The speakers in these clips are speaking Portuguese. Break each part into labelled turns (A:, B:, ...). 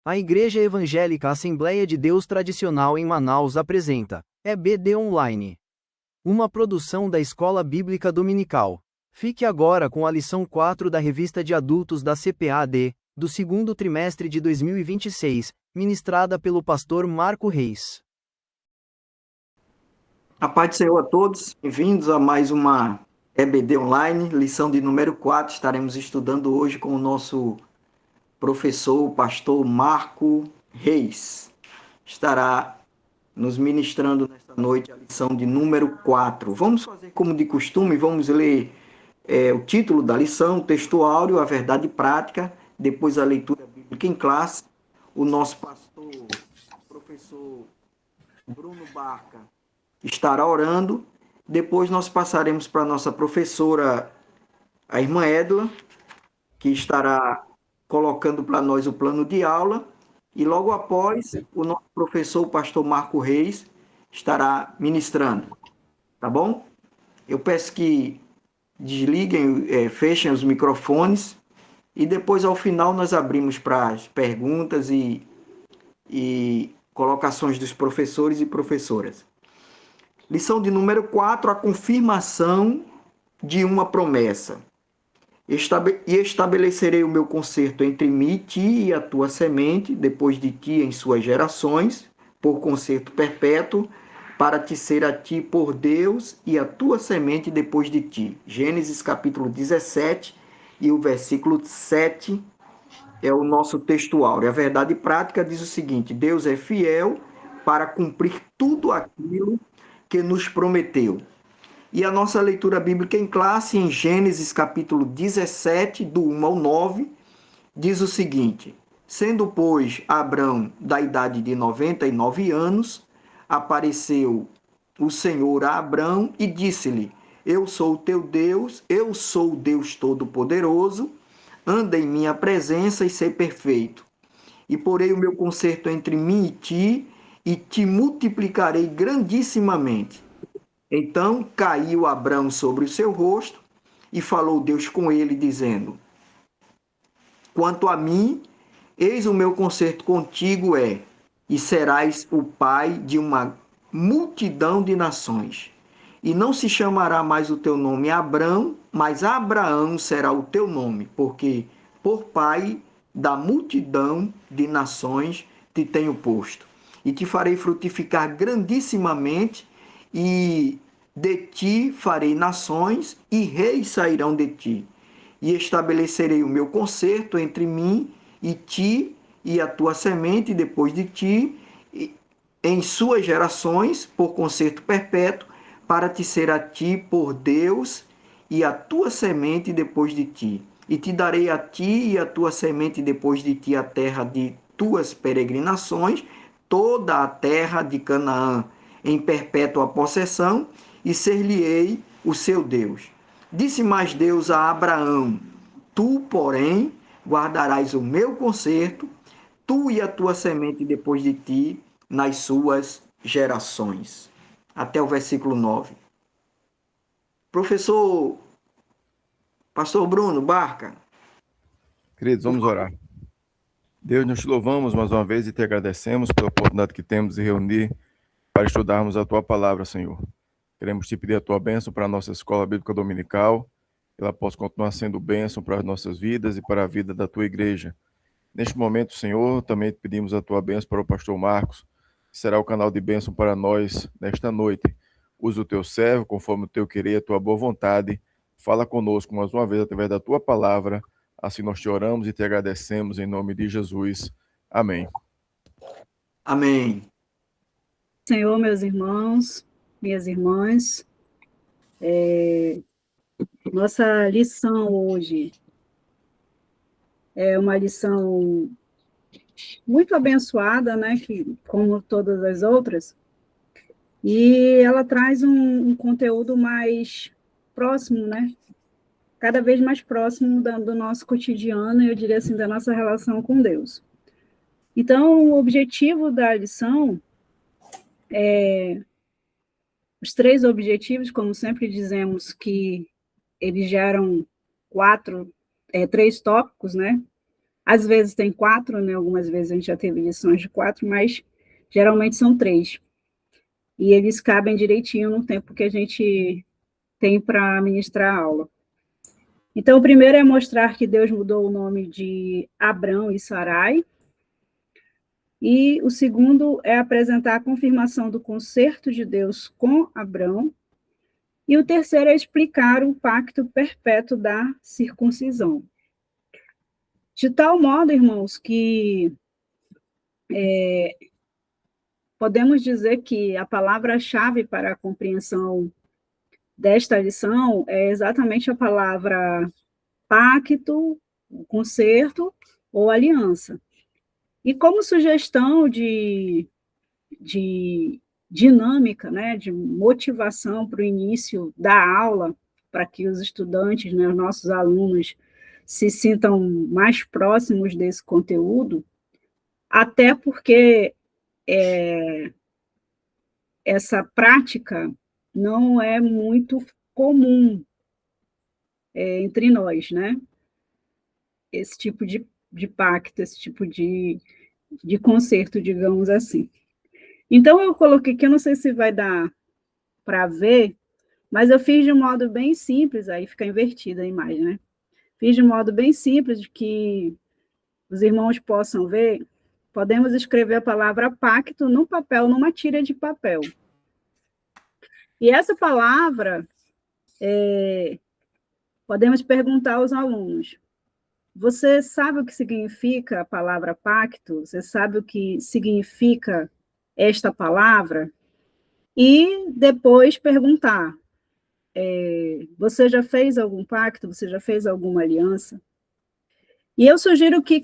A: A Igreja Evangélica Assembleia de Deus Tradicional em Manaus apresenta EBD Online, uma produção da Escola Bíblica Dominical. Fique agora com a lição 4 da revista de adultos da CPAD, do segundo trimestre de 2026, ministrada pelo pastor Marco Reis.
B: A paz do Senhor a todos, bem-vindos a mais uma EBD Online, lição de número 4. Estaremos estudando hoje com o nosso professor, o pastor Marco Reis. Estará nos ministrando nesta noite a lição de número 4. Vamos fazer como de costume, vamos ler o título da lição, o texto áureo, a verdade prática, depois a leitura bíblica em classe. O nosso pastor, professor Bruno Barca, estará orando. Depois nós passaremos para a nossa professora, a irmã Edla, que estará colocando para nós o plano de aula. E logo após, o nosso professor, o pastor Marco Reis, estará ministrando. Tá bom? Eu peço que desliguem, fechem os microfones. E depois, ao final, nós abrimos para as perguntas e colocações dos professores e professoras. Lição de número 4, a confirmação de uma promessa. E estabelecerei o meu concerto entre mim e ti e a tua semente, depois de ti em suas gerações, por concerto perpétuo, para te ser a ti por Deus e a tua semente depois de ti. Gênesis capítulo 17 e o versículo 7 é o nosso texto áureo. A verdade prática diz o seguinte: Deus é fiel para cumprir tudo aquilo que nos prometeu. E a nossa leitura bíblica em classe, em Gênesis capítulo 17, do 1 ao 9, diz o seguinte: Sendo, pois, Abrão da idade de 99 anos, apareceu o Senhor a Abrão e disse-lhe: Eu sou o teu Deus, eu sou o Deus Todo-Poderoso, anda em minha presença e sei perfeito. E porei o meu concerto entre mim e te multiplicarei grandissimamente. Então caiu Abrão sobre o seu rosto e falou Deus com ele, dizendo: Quanto a mim, eis o meu concerto contigo e serás o pai de uma multidão de nações. E não se chamará mais o teu nome Abrão, mas Abraão será o teu nome, porque por pai da multidão de nações te tenho posto. E te farei frutificar grandissimamente, e de ti farei nações, e reis sairão de ti. E estabelecerei o meu concerto entre mim e ti, e a tua semente depois de ti, em suas gerações, por concerto perpétuo, para te ser a ti por Deus, e a tua semente depois de ti. E te darei a ti e a tua semente depois de ti a terra de tuas peregrinações, toda a terra de Canaã, em perpétua possessão, e ser-lhe-ei o seu Deus. Disse mais Deus a Abraão: Tu, porém, guardarás o meu concerto, tu e a tua semente depois de ti, nas suas gerações. Até o versículo 9. Professor, pastor Bruno Barca.
C: Queridos, vamos orar. Deus, nós te louvamos mais uma vez e te agradecemos pela oportunidade que temos de reunir para estudarmos a tua palavra, Senhor. Queremos te pedir a tua bênção para a nossa escola bíblica dominical, que ela possa continuar sendo bênção para as nossas vidas e para a vida da tua igreja. Neste momento, Senhor, também te pedimos a tua bênção para o pastor Marcos, que será o canal de bênção para nós nesta noite. Usa o teu servo conforme o teu querer e a tua boa vontade. Fala conosco mais uma vez através da tua palavra. Assim nós te oramos e te agradecemos em nome de Jesus. Amém.
B: Amém.
D: Senhor, meus irmãos, minhas irmãs, nossa lição hoje é uma lição muito abençoada, né, que, como todas as outras, e ela traz um conteúdo mais próximo, né, cada vez mais próximo do nosso cotidiano, e eu diria assim, da nossa relação com Deus. Então, o objetivo da lição os 3 objetivos, como sempre dizemos, que eles geram 3 tópicos, né? Às vezes tem 4, né? Algumas vezes a gente já teve lições de 4, mas geralmente são 3. E eles cabem direitinho no tempo que a gente tem para ministrar a aula. Então, o primeiro é mostrar que Deus mudou o nome de Abrão e Sarai. E o segundo é apresentar a confirmação do concerto de Deus com Abrão. E o terceiro é explicar o pacto perpétuo da circuncisão. De tal modo, irmãos, que podemos dizer que a palavra-chave para a compreensão desta lição é exatamente a palavra pacto, concerto ou aliança. E como sugestão de dinâmica, né, de motivação para o início da aula, para que os estudantes, né, os nossos alunos, se sintam mais próximos desse conteúdo, até porque essa prática não é muito comum entre nós, né? Esse tipo de pacto, esse tipo de concerto, digamos assim. Então, eu coloquei aqui, eu não sei se vai dar para ver, mas eu fiz de um modo bem simples, aí fica invertida a imagem, né? Fiz de um modo bem simples, de que os irmãos possam ver. Podemos escrever a palavra pacto no papel, numa tira de papel. E essa palavra, podemos perguntar aos alunos: você sabe o que significa a palavra pacto? Você sabe o que significa esta palavra? E depois perguntar: você já fez algum pacto? Você já fez alguma aliança? E eu sugiro que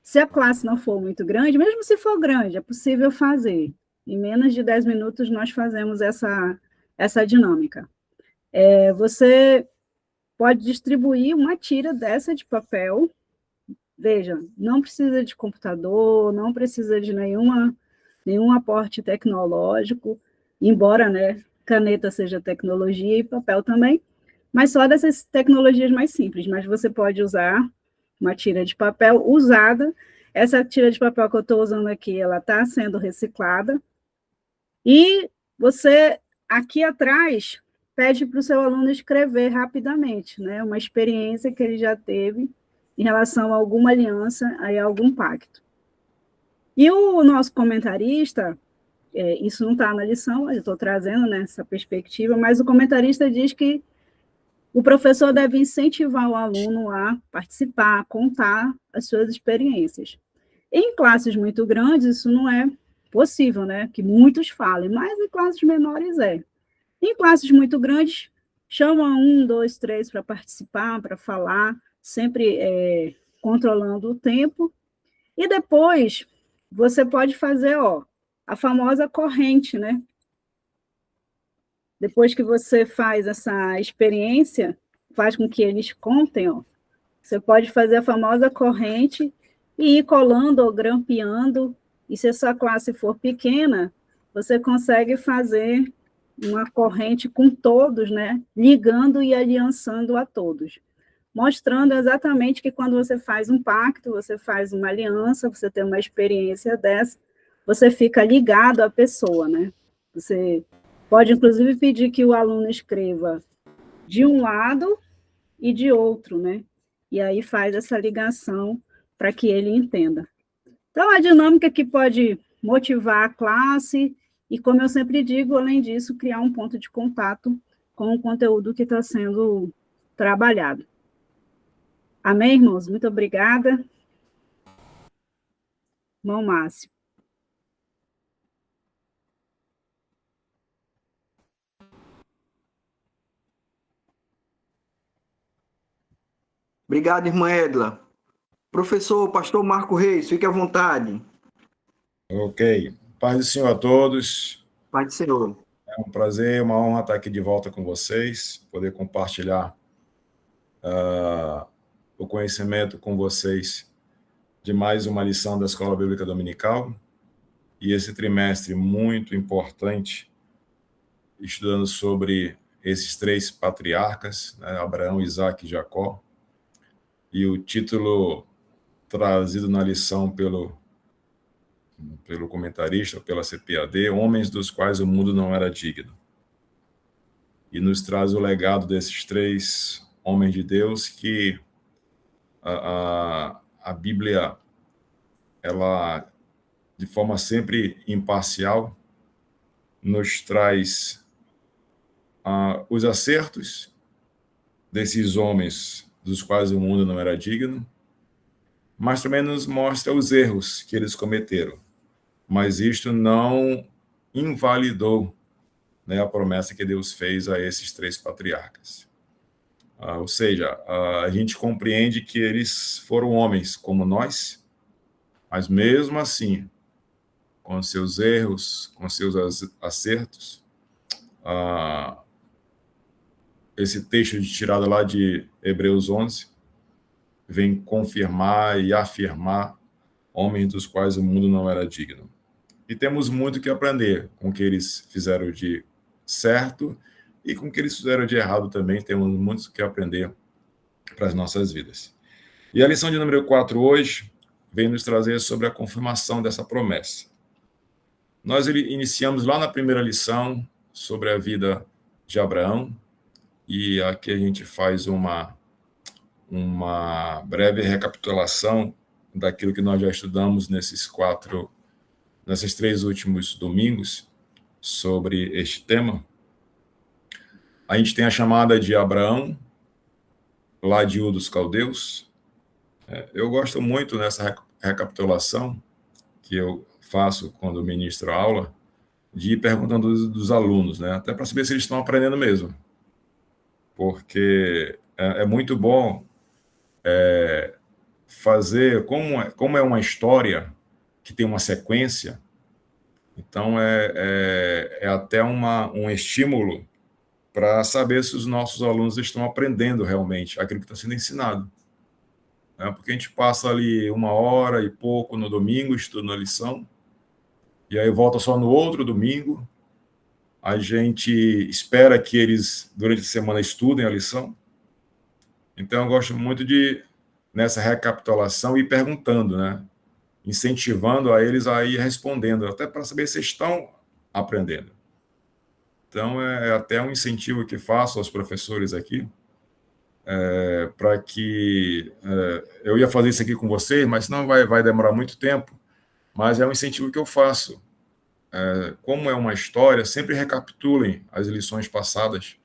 D: se a classe não for muito grande, mesmo se for grande, é possível fazer. Em menos de 10 minutos nós fazemos essa dinâmica. Você pode distribuir uma tira dessa de papel. Veja, não precisa de computador, não precisa de nenhum aporte tecnológico, embora, né, caneta seja tecnologia e papel também, mas só dessas tecnologias mais simples. Mas você pode usar uma tira de papel usada. Essa tira de papel que eu estou usando aqui, ela está sendo reciclada. E você, aqui atrás, pede para o seu aluno escrever rapidamente, né, uma experiência que ele já teve em relação a alguma aliança, a algum pacto. E o nosso comentarista, isso não está na lição, eu estou trazendo, né, essa perspectiva, mas o comentarista diz que o professor deve incentivar o aluno a participar, a contar as suas experiências. Em classes muito grandes, isso não é possível, né, que muitos falem, mas em classes menores é. Em classes muito grandes, chama 1, 2, 3 para participar, para falar, sempre controlando o tempo. E depois, você pode fazer, a famosa corrente, né? Depois que você faz essa experiência, faz com que eles contem, você pode fazer a famosa corrente e ir colando ou grampeando, e se a sua classe for pequena, você consegue fazer uma corrente com todos, né, ligando e aliançando a todos, mostrando exatamente que quando você faz um pacto, você faz uma aliança, você tem uma experiência dessa, você fica ligado à pessoa, né? Você pode, inclusive, pedir que o aluno escreva de um lado e de outro, né? E aí faz essa ligação para que ele entenda. Então, a dinâmica que pode motivar a classe e, como eu sempre digo, além disso, criar um ponto de contato com o conteúdo que está sendo trabalhado. Amém, irmãos? Muito obrigada. Irmão Márcio.
B: Obrigado, irmã Edla. Professor, pastor Marco Reis, fique à vontade.
E: Ok. Paz do Senhor a todos.
B: Pai do Senhor.
E: É um prazer, uma honra estar aqui de volta com vocês, poder compartilhar o conhecimento com vocês de mais uma lição da Escola Bíblica Dominical. E esse trimestre muito importante, estudando sobre esses 3 patriarcas, né, Abraão, Isaque e Jacó. E o título trazido na lição pelo comentarista, pela CPAD, homens dos quais o mundo não era digno. E nos traz o legado desses 3 homens de Deus que a Bíblia, ela, de forma sempre imparcial, nos traz os acertos desses homens dos quais o mundo não era digno, mas também nos mostra os erros que eles cometeram. Mas isto não invalidou, né, a promessa que Deus fez a esses 3 patriarcas. Ou seja, a gente compreende que eles foram homens como nós, mas mesmo assim, com seus erros, com seus acertos, esse texto tirado lá de Hebreus 11 vem confirmar e afirmar homens dos quais o mundo não era digno. E temos muito que aprender com o que eles fizeram de certo e com o que eles fizeram de errado também. Temos muito que aprender para as nossas vidas. E a lição de número 4 hoje vem nos trazer sobre a confirmação dessa promessa. Nós iniciamos lá na primeira lição sobre a vida de Abraão, e aqui a gente faz uma breve recapitulação daquilo que nós já estudamos nesses 3 últimos domingos sobre este tema. A gente tem a chamada de Abraão, lá de Ur dos Caldeus. Eu gosto muito nessa recapitulação que eu faço quando ministro a aula, de ir perguntando dos alunos, né? Até para saber se eles estão aprendendo mesmo. Porque é muito bom fazer, como é uma história que tem uma sequência, então é até um estímulo para saber se os nossos alunos estão aprendendo realmente aquilo que está sendo ensinado. Porque a gente passa ali 1 hora e pouco no domingo estudando a lição, e aí volta só no outro domingo, a gente espera que eles, durante a semana, estudem a lição. Então, eu gosto muito de, nessa recapitulação, ir perguntando, né? Incentivando a eles a ir respondendo, até para saber se estão aprendendo. Então, é até um incentivo que faço aos professores aqui, para que... eu ia fazer isso aqui com vocês, mas não vai demorar muito tempo, mas é um incentivo que eu faço. Como é uma história, sempre recapitulem as lições passadas,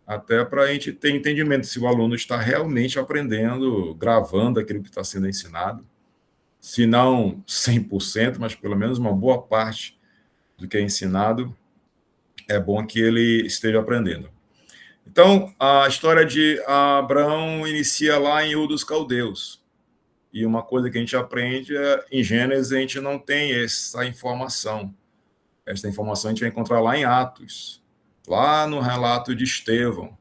E: até para a gente ter entendimento se o aluno está realmente aprendendo, gravando aquilo que está sendo ensinado, se não 100%, mas pelo menos uma boa parte do que é ensinado, é bom que ele esteja aprendendo. Então, a história de Abraão inicia lá em Ur dos Caldeus. E uma coisa que a gente aprende em Gênesis, a gente não tem essa informação. Esta informação a gente vai encontrar lá em Atos, lá no relato de Estevão,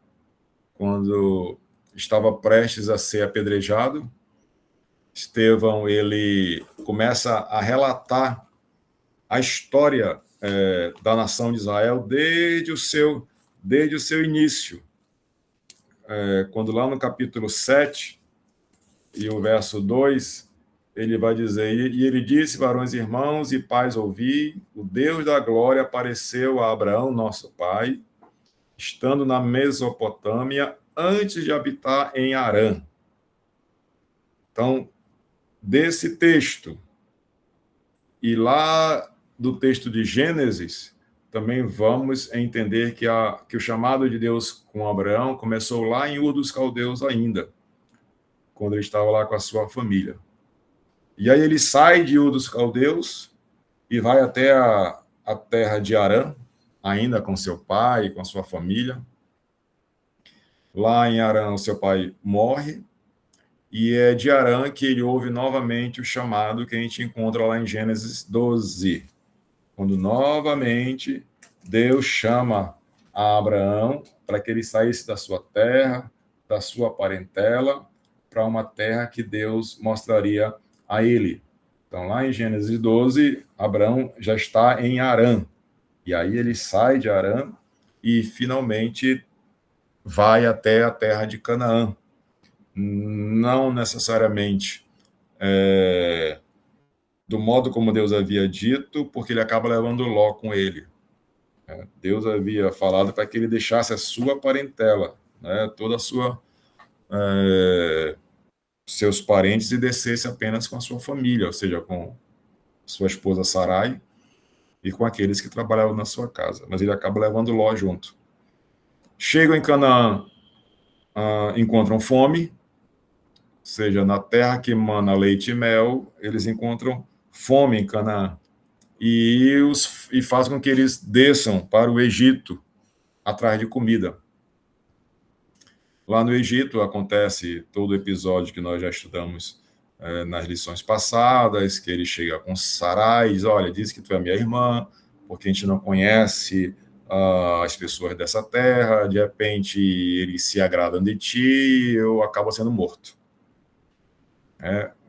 E: quando estava prestes a ser apedrejado. Estevão, ele começa a relatar a história da nação de Israel desde o seu início. Quando lá no capítulo 7, e o verso 2, ele vai dizer, e ele disse, varões, irmãos e pais, ouvi, o Deus da glória apareceu a Abraão, nosso pai, estando na Mesopotâmia, antes de habitar em Harã. Então, desse texto, e lá do texto de Gênesis, também vamos entender que o chamado de Deus com Abraão começou lá em Ur dos Caldeus ainda, quando ele estava lá com a sua família. E aí ele sai de Ur dos Caldeus e vai até a terra de Harã, ainda com seu pai e com a sua família. Lá em Harã, o seu pai morre, e é de Harã que ele ouve novamente o chamado que a gente encontra lá em Gênesis 12, quando novamente Deus chama a Abraão para que ele saísse da sua terra, da sua parentela, para uma terra que Deus mostraria a ele. Então, lá em Gênesis 12, Abraão já está em Harã. E aí ele sai de Harã e finalmente vai até a terra de Canaã. Não necessariamente do modo como Deus havia dito, porque ele acaba levando Ló com ele. Deus havia falado para que ele deixasse a sua parentela, né, toda a sua seus parentes, e descesse apenas com a sua família, ou seja, com sua esposa Sarai e com aqueles que trabalhavam na sua casa. Mas ele acaba levando Ló junto. Chegam em Canaã, encontram fome, ou seja, na terra que mana leite e mel, eles encontram fome em Canaã. E faz com que eles desçam para o Egito atrás de comida. Lá no Egito acontece todo o episódio que nós já estudamos nas lições passadas, que ele chega com Sarai e diz, olha, diz que tu é minha irmã, porque a gente não conhece as pessoas dessa terra, de repente eles se agradam de ti e eu acabo sendo morto.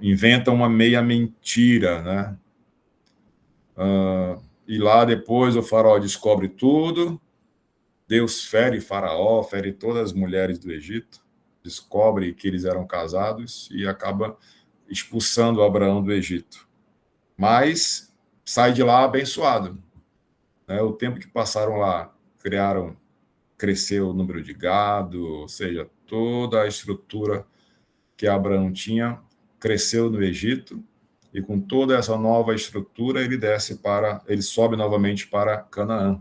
E: Inventa uma meia mentira, né? E lá depois o faraó descobre tudo, Deus fere Faraó, fere todas as mulheres do Egito, descobre que eles eram casados e acaba expulsando Abraão do Egito. Mas sai de lá abençoado. O tempo que passaram lá, cresceu o número de gado, ou seja, toda a estrutura que Abraão tinha cresceu no Egito, e com toda essa nova estrutura ele sobe novamente para Canaã.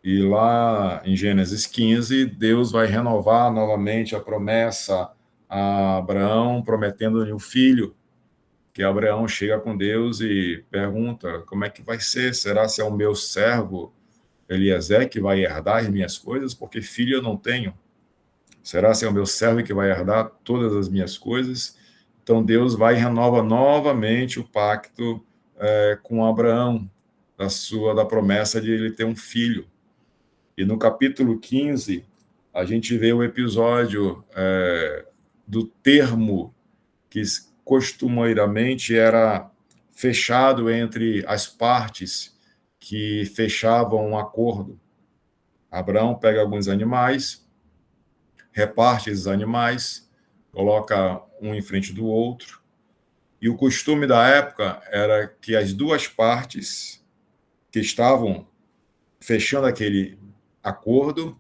E: E lá em Gênesis 15, Deus vai renovar novamente a promessa a Abraão, prometendo-lhe um filho, que Abraão chega com Deus e pergunta, como é que vai ser? Será se é o meu servo Eliezer que vai herdar as minhas coisas? Porque filho eu não tenho. Será se é o meu servo que vai herdar todas as minhas coisas? Então Deus vai e renova novamente o pacto com Abraão, da promessa de ele ter um filho. E no capítulo 15, a gente vê o episódio do termo que costumeiramente era fechado entre as partes que fechavam um acordo. Abraão pega alguns animais, reparte esses animais, coloca um em frente do outro, e o costume da época era que as duas partes que estavam fechando aquele acordo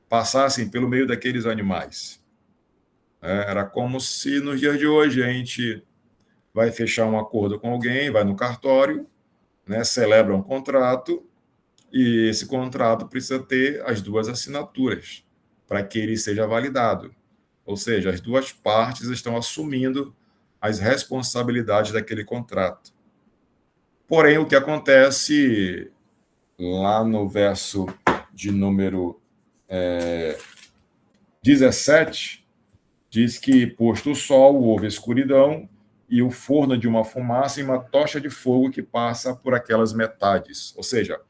E: passassem pelo meio daqueles animais. Era como se nos dias de hoje a gente vai fechar um acordo com alguém, vai no cartório, celebra um contrato, e esse contrato precisa ter as duas assinaturas para que ele seja validado. Ou seja, as duas partes estão assumindo as responsabilidades daquele contrato. Porém, o que acontece lá no verso de número 17, diz que, posto o sol, houve escuridão, e o forno de uma fumaça e uma tocha de fogo que passa por aquelas metades. Ou seja,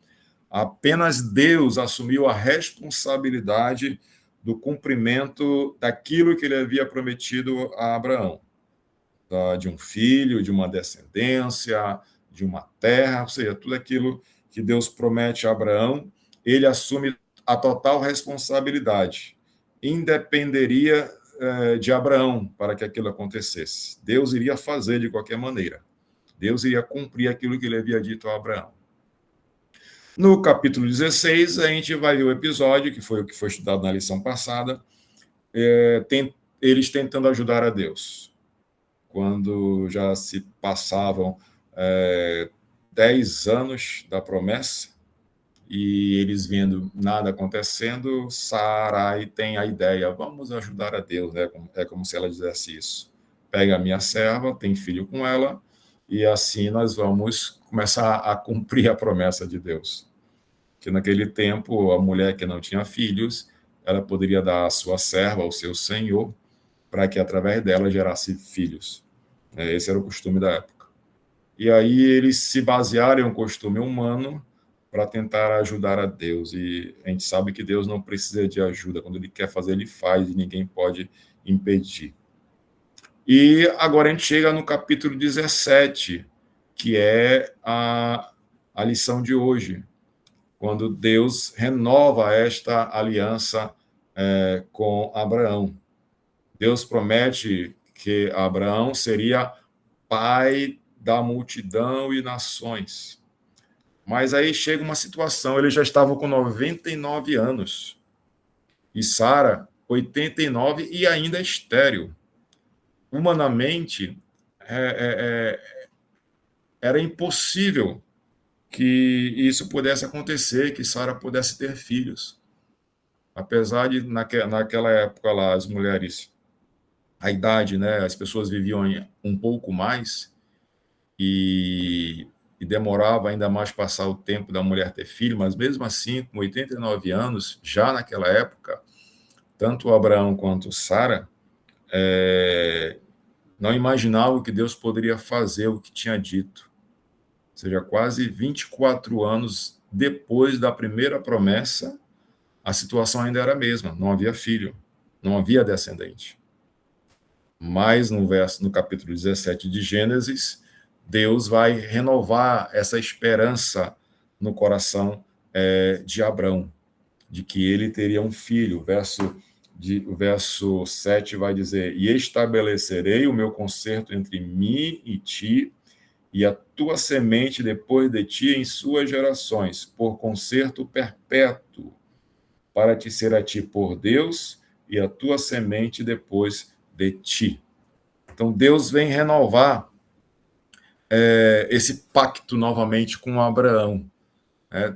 E: apenas Deus assumiu a responsabilidade do cumprimento daquilo que ele havia prometido a Abraão, de um filho, de uma descendência, de uma terra, ou seja, tudo aquilo que Deus promete a Abraão, ele assume a total responsabilidade. Independeria de Abraão para que aquilo acontecesse. Deus iria fazer de qualquer maneira. Deus iria cumprir aquilo que ele havia dito a Abraão. No capítulo 16, a gente vai ver o episódio, que foi o que foi estudado na lição passada, eles tentando ajudar a Deus. Quando já se passavam 10 anos da promessa, e eles vendo nada acontecendo, Sarai tem a ideia, vamos ajudar a Deus, né? É como se ela dissesse isso. Pega a minha serva, tem filho com ela, e assim nós vamos começar a cumprir a promessa de Deus. Que naquele tempo, a mulher que não tinha filhos, ela poderia dar a sua serva ao seu senhor, para que através dela gerasse filhos. Esse era o costume da época. E aí eles se basearam em um costume humano para tentar ajudar a Deus. E a gente sabe que Deus não precisa de ajuda. Quando ele quer fazer, ele faz, e ninguém pode impedir. E agora a gente chega no capítulo 17, que é a lição de hoje, quando Deus renova esta aliança com Abraão. Deus promete porque Abraão seria pai da multidão e nações. Mas aí chega uma situação, ele já estava com 99 anos, e Sara, 89, e ainda estéril. Humanamente, era impossível que isso pudesse acontecer, que Sara pudesse ter filhos. Apesar de, naquela época lá, as mulheres, a idade, né, as pessoas viviam um pouco mais e demorava ainda mais passar o tempo da mulher ter filho, mas mesmo assim, com 89 anos, já naquela época, tanto Abraão quanto Sara não imaginavam que Deus poderia fazer o que tinha dito. Ou seja, quase 24 anos depois da primeira promessa, a situação ainda era a mesma, não havia filho, não havia descendente. Mas no capítulo 17 de Gênesis, Deus vai renovar essa esperança no coração de Abrão, de que ele teria um filho. O verso 7 vai dizer: e estabelecerei o meu concerto entre mim e ti, e a tua semente depois de ti em suas gerações, por concerto perpétuo, para te ser a ti por Deus, e a tua semente depois de ti. Então, Deus vem renovar esse pacto novamente com Abraão,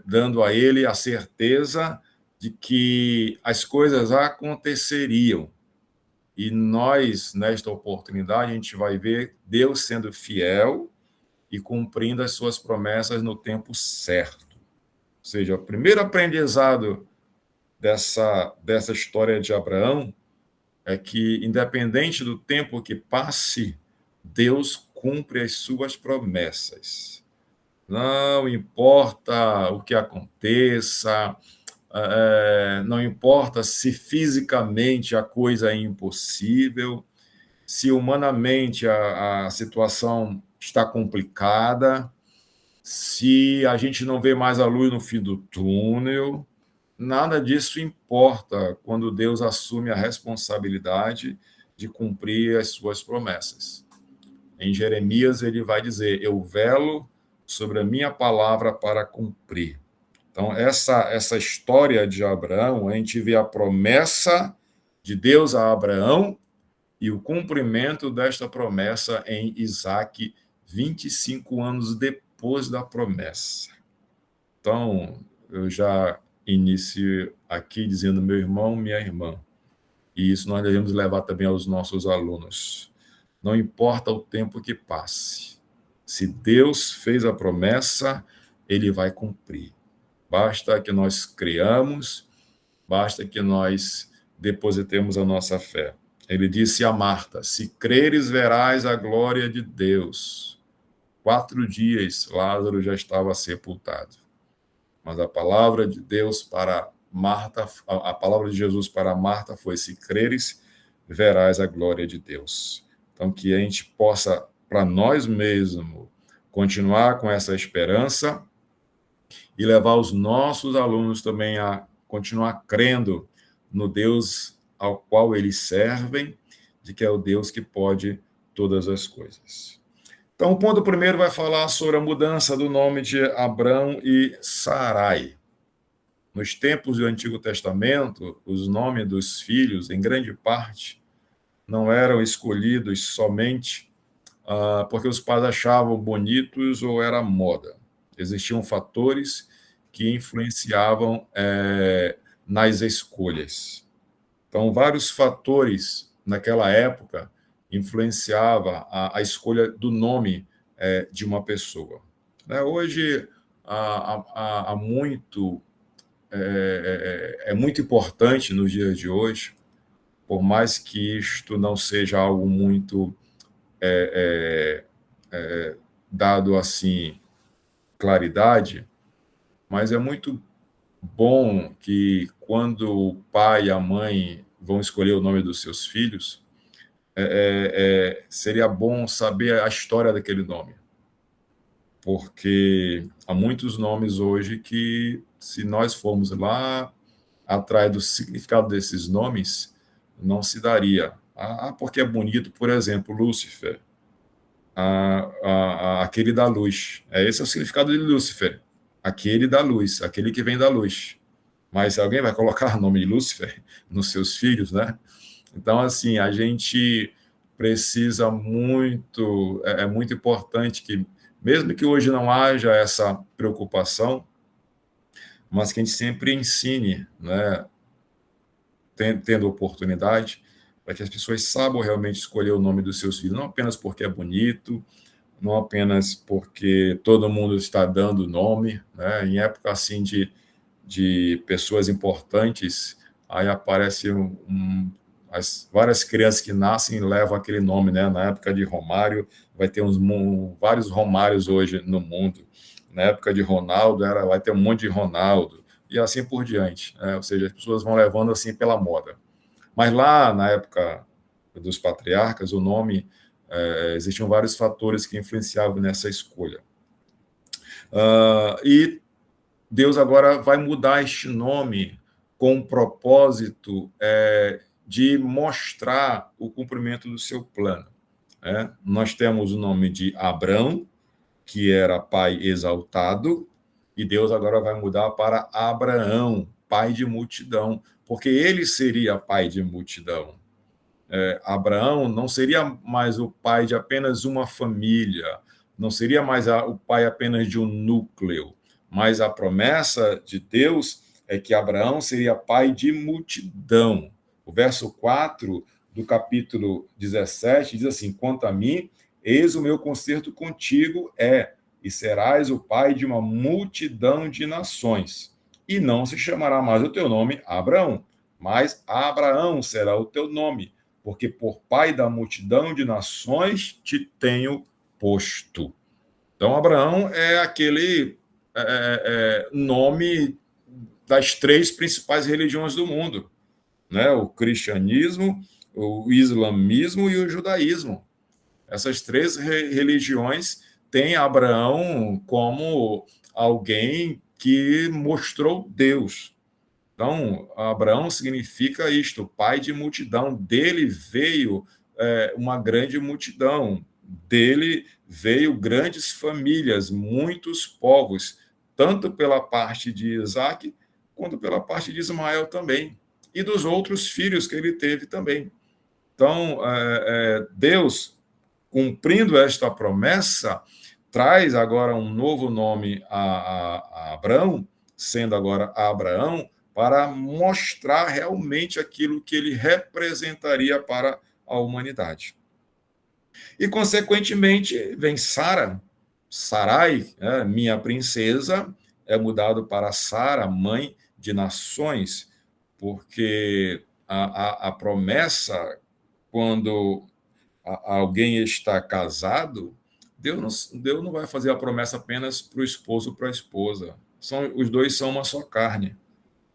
E: dando a ele a certeza de que as coisas aconteceriam. E nós, nesta oportunidade, a gente vai ver Deus sendo fiel e cumprindo as suas promessas no tempo certo. Ou seja, o primeiro aprendizado dessa história de Abraão é que, independente do tempo que passe, Deus cumpre as suas promessas. Não importa o que aconteça, não importa se fisicamente a coisa é impossível, se humanamente a situação está complicada, se a gente não vê mais a luz no fim do túnel, nada disso importa quando Deus assume a responsabilidade de cumprir as suas promessas. Em Jeremias, ele vai dizer: eu velo sobre a minha palavra para cumprir. Então, essa história de Abraão, a gente vê a promessa de Deus a Abraão e o cumprimento desta promessa em Isaque, 25 anos depois da promessa. Então, eu já inicio aqui dizendo: meu irmão, minha irmã, e isso nós devemos levar também aos nossos alunos. Não importa o tempo que passe, se Deus fez a promessa, ele vai cumprir. Basta que nós criamos, basta que nós depositemos a nossa fé. Ele disse a Marta: se creres, verás a glória de Deus. 4 dias Lázaro já estava sepultado. Mas a palavra de Deus para Marta, a palavra de Jesus para Marta foi: se creres, verás a glória de Deus. Então, que a gente possa, para nós mesmos, continuar com essa esperança e levar os nossos alunos também a continuar crendo no Deus ao qual eles servem, de que é o Deus que pode todas as coisas. Então, o ponto primeiro vai falar sobre a mudança do nome de Abrão e Sarai. Nos tempos do Antigo Testamento, os nomes dos filhos, em grande parte, não eram escolhidos somente porque os pais achavam bonitos ou era moda. Existiam fatores que influenciavam nas escolhas. Então, vários fatores naquela época influenciava a escolha do nome de uma pessoa. Hoje, é muito importante nos dias de hoje, por mais que isto não seja algo muito dado assim, claridade, mas é muito bom que quando o pai e a mãe vão escolher o nome dos seus filhos, seria bom saber a história daquele nome, porque há muitos nomes hoje que, se nós formos lá atrás do significado desses nomes, não se daria Porque é bonito, por exemplo, Lúcifer, aquele da luz. Esse é o significado de Lúcifer, aquele da luz, aquele que vem da luz. Mas alguém vai colocar o nome de Lúcifer nos seus filhos, né? Então, assim, a gente precisa muito, é muito importante que, mesmo que hoje não haja essa preocupação, mas que a gente sempre ensine, né, tendo oportunidade, para que as pessoas saibam realmente escolher o nome dos seus filhos, não apenas porque é bonito, não apenas porque todo mundo está dando nome, né? Em época assim de pessoas importantes, aí aparecem as várias crianças que nascem levam aquele nome, né? Na época de Romário, vai ter vários Romários hoje no mundo. Na época de Ronaldo, vai ter um monte de Ronaldo, e assim por diante, né? Ou seja, as pessoas vão levando assim pela moda. Mas lá, na época dos patriarcas, o nome, existiam vários fatores que influenciavam nessa escolha. E Deus agora vai mudar este nome com o propósito de mostrar o cumprimento do seu plano. Nós temos o nome de Abrão, que era pai exaltado, e Deus agora vai mudar para Abraão, pai de multidão, porque ele seria pai de multidão. Abraão não seria mais o pai de apenas uma família, não seria mais o pai apenas de um núcleo, mas a promessa de Deus é que Abraão seria pai de multidão. O verso 4 do capítulo 17 diz assim: quanto a mim, eis o meu concerto contigo e serás o pai de uma multidão de nações. E não se chamará mais o teu nome Abraão, mas Abraão será o teu nome, porque por pai da multidão de nações te tenho posto. Então, Abraão é aquele nome das 3 principais religiões do mundo, né? O cristianismo, o islamismo e o judaísmo. Essas 3 religiões têm Abraão como alguém que mostrou Deus. Então, Abraão significa isto, pai de multidão. Dele veio uma grande multidão. Dele veio grandes famílias, muitos povos, tanto pela parte de Isaac, quanto pela parte de Ismael também. E dos outros filhos que ele teve também. Então, Deus, cumprindo esta promessa, traz agora um novo nome a Abraão, sendo agora Abraão, para mostrar realmente aquilo que ele representaria para a humanidade. E, consequentemente, vem Sara, Sarai, minha princesa, é mudado para Sara, mãe de nações, porque a promessa, quando alguém está casado, Deus não vai fazer a promessa apenas para o esposo ou para a esposa. Os dois são uma só carne.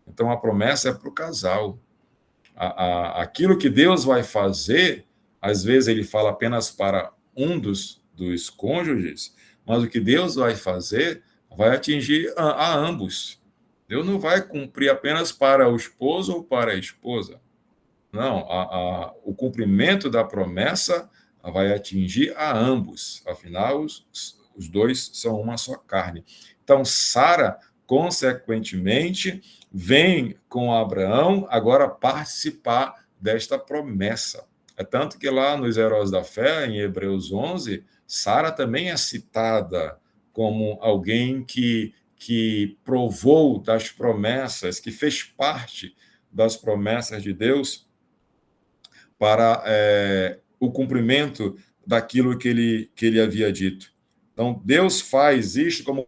E: Então, a promessa é para o casal. Aquilo que Deus vai fazer, às vezes ele fala apenas para um dos cônjuges, mas o que Deus vai fazer vai atingir a ambos. Deus não vai cumprir apenas para o esposo ou para a esposa. Não, o cumprimento da promessa vai atingir a ambos. Afinal, os dois são uma só carne. Então, Sara, consequentemente, vem com Abraão agora participar desta promessa. É tanto que lá nos Heróis da Fé, em Hebreus 11, Sara também é citada como alguém que provou das promessas, que fez parte das promessas de Deus para o cumprimento daquilo que ele havia dito. Então, Deus faz isto como...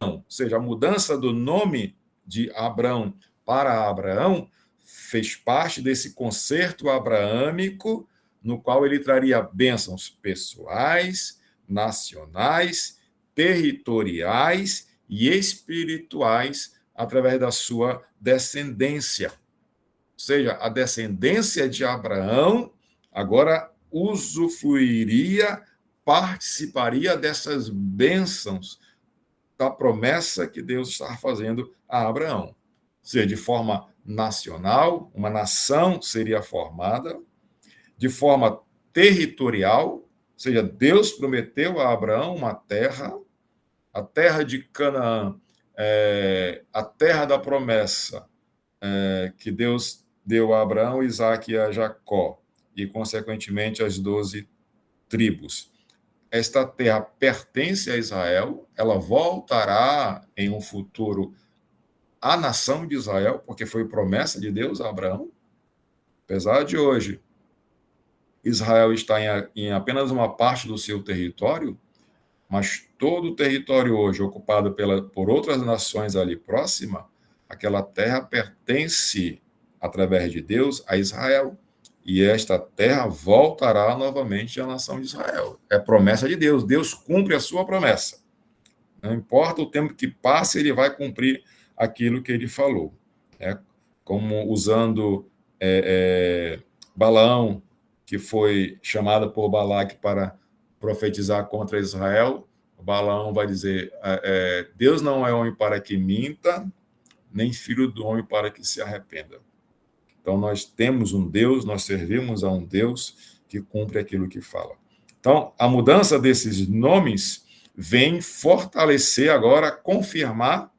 E: Ou seja, a mudança do nome de Abrão para Abraão fez parte desse concerto abraâmico, no qual ele traria bênçãos pessoais, nacionais, territoriais e espirituais através da sua descendência. Ou seja, a descendência de Abraão agora usufruiria, participaria dessas bênçãos da promessa que Deus está fazendo a Abraão. Ou seja, de forma nacional, uma nação seria formada de forma territorial, ou seja, Deus prometeu a Abraão uma terra, a terra de Canaã, a terra da promessa, que Deus deu a Abraão, Isaque e a Jacó, e, consequentemente, as 12 tribos. Esta terra pertence a Israel, ela voltará em um futuro à nação de Israel, porque foi promessa de Deus a Abraão. Apesar de hoje Israel está em apenas uma parte do seu território, mas todo o território hoje ocupado por outras nações ali próxima, aquela terra pertence, através de Deus, a Israel. E esta terra voltará novamente à nação de Israel. É promessa de Deus. Deus cumpre a sua promessa. Não importa o tempo que passe, ele vai cumprir aquilo que ele falou. Como usando Balaão, que foi chamado por Balaque para profetizar contra Israel. Balaão vai dizer, Deus não é homem para que minta, nem filho do homem para que se arrependa. Então, nós temos um Deus, nós servimos a um Deus que cumpre aquilo que fala. Então, a mudança desses nomes vem fortalecer agora, confirmar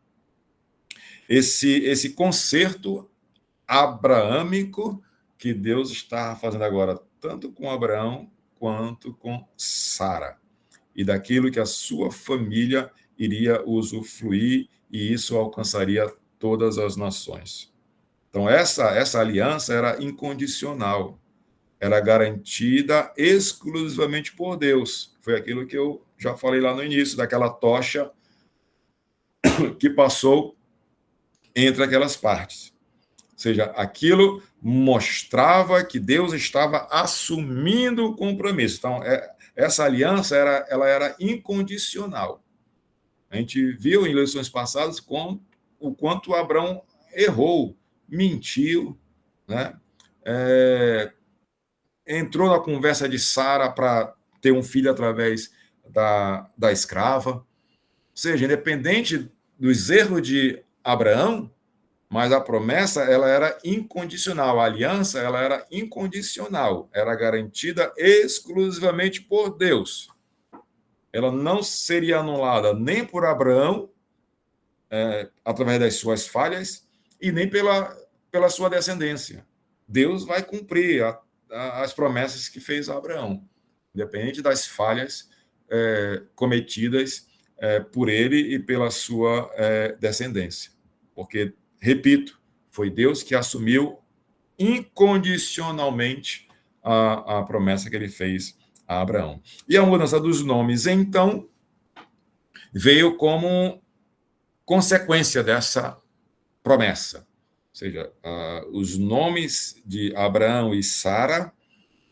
E: esse concerto abraâmico que Deus está fazendo agora, tanto com Abraão quanto com Sara, e daquilo que a sua família iria usufruir, e isso alcançaria todas as nações. Então, essa aliança era incondicional, era garantida exclusivamente por Deus. Foi aquilo que eu já falei lá no início, daquela tocha que passou entre aquelas partes. Ou seja, aquilo mostrava que Deus estava assumindo o compromisso. Então, essa aliança ela era incondicional. A gente viu em lições passadas o quanto Abraão errou, mentiu, né? Entrou na conversa de Sara para ter um filho através da escrava. Ou seja, independente dos erros de Abraão, mas a promessa ela era incondicional, a aliança ela era incondicional, era garantida exclusivamente por Deus. Ela não seria anulada nem por Abraão, através das suas falhas, e nem pela sua descendência. Deus vai cumprir as promessas que fez a Abraão, independente das falhas cometidas por ele e pela sua descendência. Porque, repito, foi Deus que assumiu incondicionalmente a promessa que ele fez a Abraão. E a mudança dos nomes, então, veio como consequência dessa promessa. Ou seja, os nomes de Abraão e Sara